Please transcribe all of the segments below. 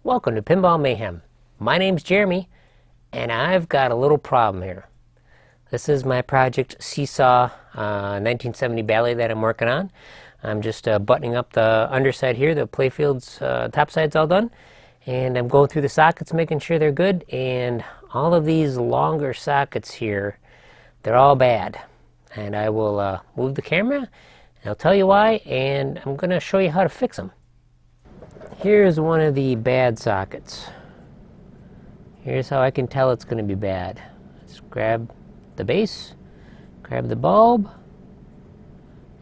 Welcome to Pinball Mayhem. My name's Jeremy, and I've got a little problem here. This is my project Seesaw 1970 Ballet that I'm working on. I'm just buttoning up the underside here. The playfield's top side's all done, and I'm going through the sockets, making sure they're good. And all of these longer sockets here, they're all bad. And I will move the camera, and I'll tell you why, and I'm going to show you how to fix them. Here's one of the bad sockets. Here's how I can tell it's going to be bad. Let's grab the base, grab the bulb,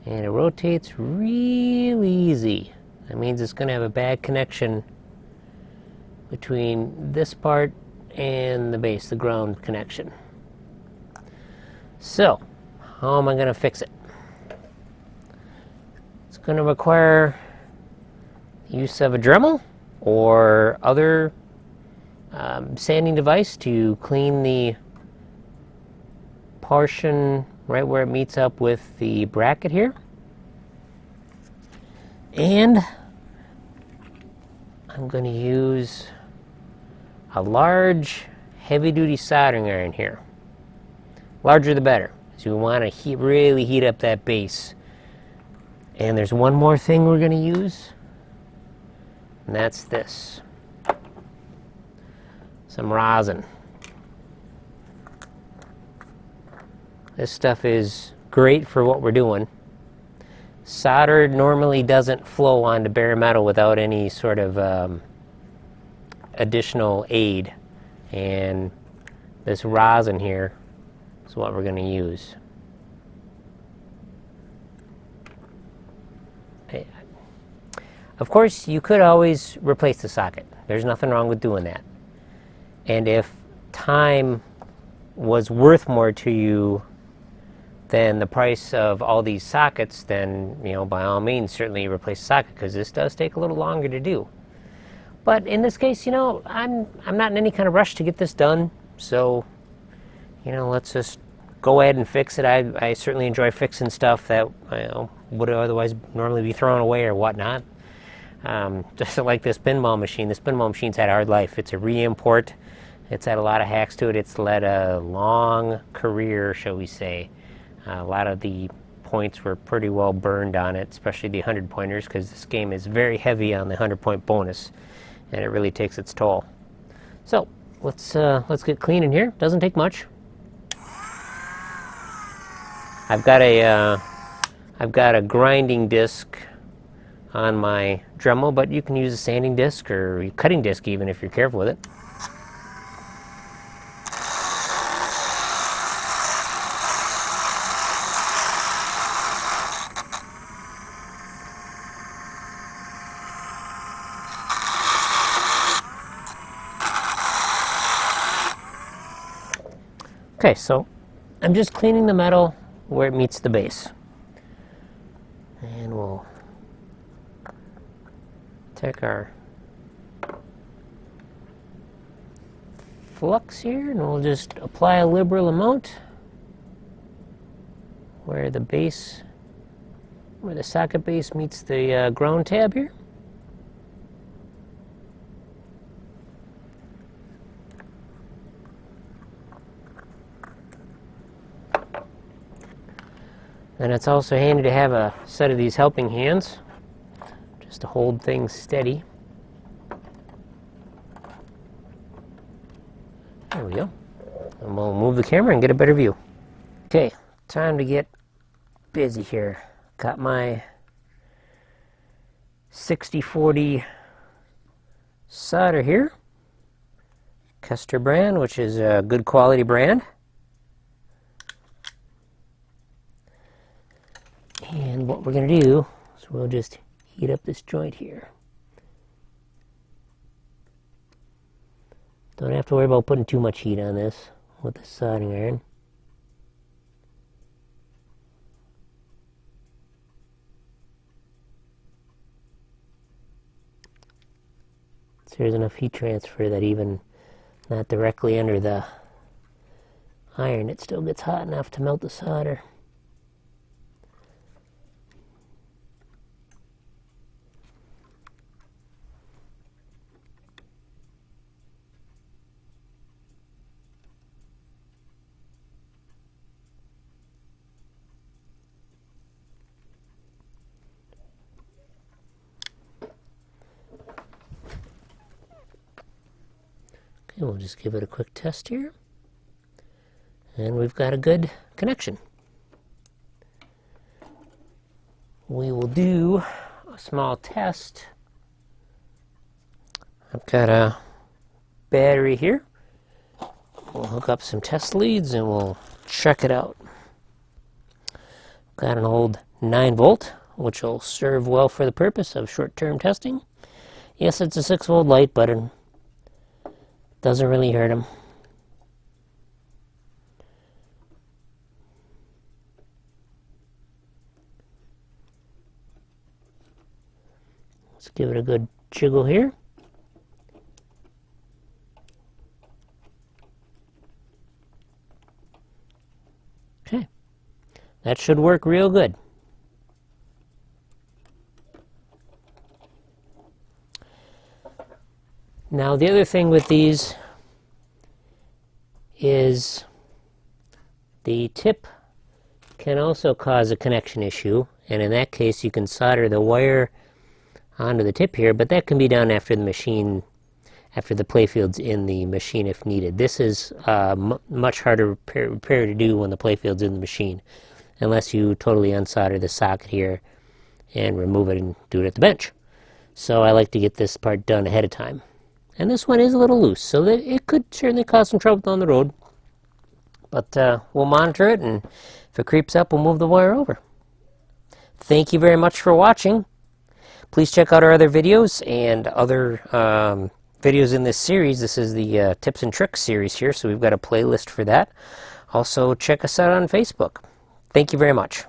and it rotates real easy. That means it's going to have a bad connection between this part and the base, the ground connection. So, how am I going to fix it? It's going to require use of a Dremel or other sanding device to clean the portion right where it meets up with the bracket here. And I'm going to use a large heavy-duty soldering iron here. Larger the better, so we want to really heat up that base. And there's one more thing we're going to use, and that's this. Some rosin. This stuff is great for what we're doing. Solder normally doesn't flow onto bare metal without any sort of additional aid. And this rosin here is what we're going to use. Of course, you could always replace the socket. There's nothing wrong with doing that. And if time was worth more to you than the price of all these sockets, then, you know, by all means, certainly replace the socket, because this does take a little longer to do. But in this case, you know, I'm not in any kind of rush to get this done, so, you know, let's just go ahead and fix it. I certainly enjoy fixing stuff that, you know, would otherwise normally be thrown away or whatnot. Just like this pinball machine. This pinball machine's had a hard life. It's a re-import. It's had a lot of hacks to it. It's led a long career, shall we say. A lot of the points were pretty well burned on it, especially the 100 pointers, because this game is very heavy on the 100-point bonus, and it really takes its toll. So let's get clean in here. Doesn't take much. I've got a grinding disc on my Dremel, but you can use a sanding disc or a cutting disc even if you're careful with it. Okay, so I'm just cleaning the metal where it meets the base. And we'll take our flux here, and we'll just apply a liberal amount where the base, where the socket base meets the ground tab here. And it's also handy to have a set of these helping hands just to hold things steady. There we go. And we'll move the camera and get a better view. Okay, time to get busy here. Got my 6040 solder here. Custer brand, which is a good quality brand. And what we're going to do is we'll just heat up this joint here. Don't have to worry about putting too much heat on this with the soldering iron. So there's enough heat transfer that even not directly under the iron, it still gets hot enough to melt the solder. Okay, we'll just give it a quick test here. And we've got a good connection. We will do a small test. I've got a battery here. We'll hook up some test leads and we'll check it out. Got an old 9-volt, which will serve well for the purpose of short-term testing. Yes, it's a 6-volt light, but it doesn't really hurt them. Let's give it a good jiggle here. Okay, that should work real good. Now the other thing with these is the tip can also cause a connection issue, and in that case you can solder the wire onto the tip here, but that can be done after the machine, after the playfield's in the machine if needed. This is much harder repair to do when the playfield's in the machine, unless you totally unsolder the socket here and remove it and do it at the bench. So I like to get this part done ahead of time. And this one is a little loose, so that it could certainly cause some trouble down the road. But we'll monitor it, and if it creeps up, we'll move the wire over. Thank you very much for watching. Please check out our other videos and other videos in this series. This is the Tips and Tricks series here, so we've got a playlist for that. Also, check us out on Facebook. Thank you very much.